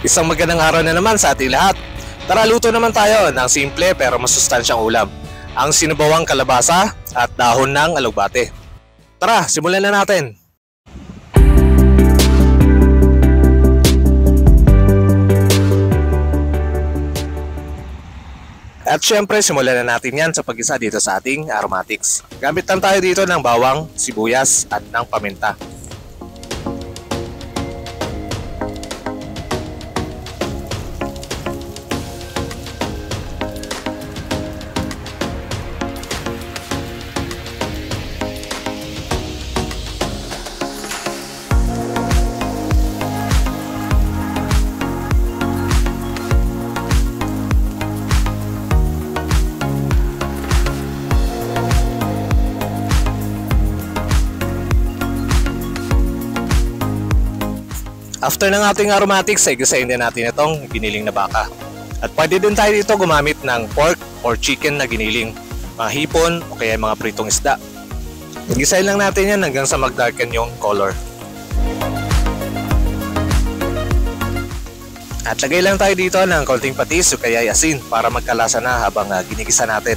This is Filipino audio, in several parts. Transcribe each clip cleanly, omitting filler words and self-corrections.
Isang magandang araw na naman sa ating lahat. Tara, luto naman tayo ng simple pero masustansyang ulam. Ang sinubawang kalabasa at dahon ng alugbate. Tara, simulan na natin. At syempre, simulan na natin yan sa pag-isa dito sa ating aromatics. Gamit lang tayo dito ng bawang, sibuyas at ng paminta. After ng ating aromatics, ay gisayin din natin itong giniling na baka. At pwede din tayo dito gumamit ng pork or chicken na giniling, mga hipon o kaya mga pritong isda. Gisayin lang natin yan hanggang sa mag-darken yung color. At lagay lang tayo dito ng konting patis o kaya asin para magkalasa na habang ginigisa natin.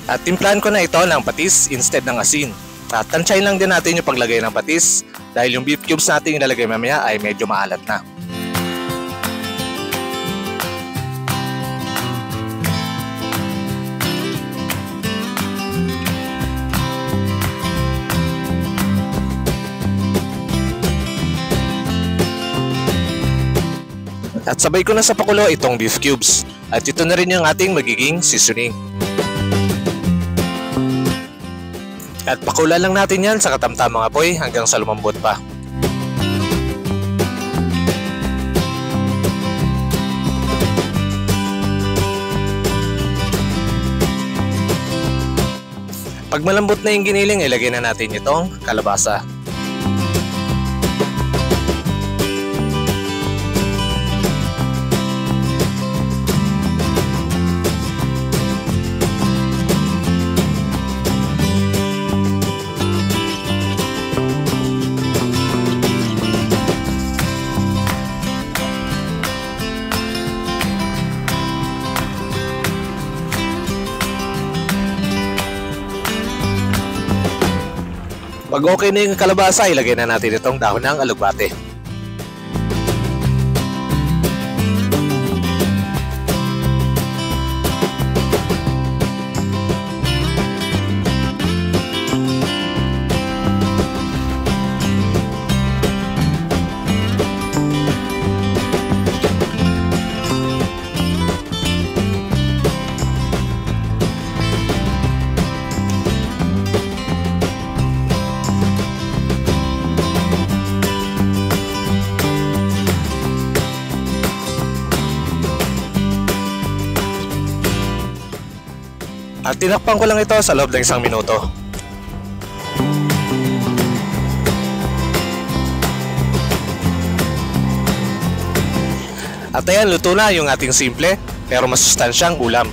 At timplahan ko na ito ng patis instead ng asin. At tansyahin lang din natin yung paglagay ng patis dahil yung beef cubes natin ilalagay mamaya ay medyo maalat na. At sabay ko na sa pakulo itong beef cubes. At ito na rin yung ating magiging seasoning. At pakulan lang natin yan sa katamtamang apoy hanggang sa lumambot pa. Pag malambot na yung giniling, ilagay na natin itong kalabasa. Pag okay na yung kalabasa, ilagay na natin itong dahon ng alugbate. At tinakpan ko lang ito sa loob ng 1 minuto. At ayan, luto na yung ating simple pero masustansyang ulam.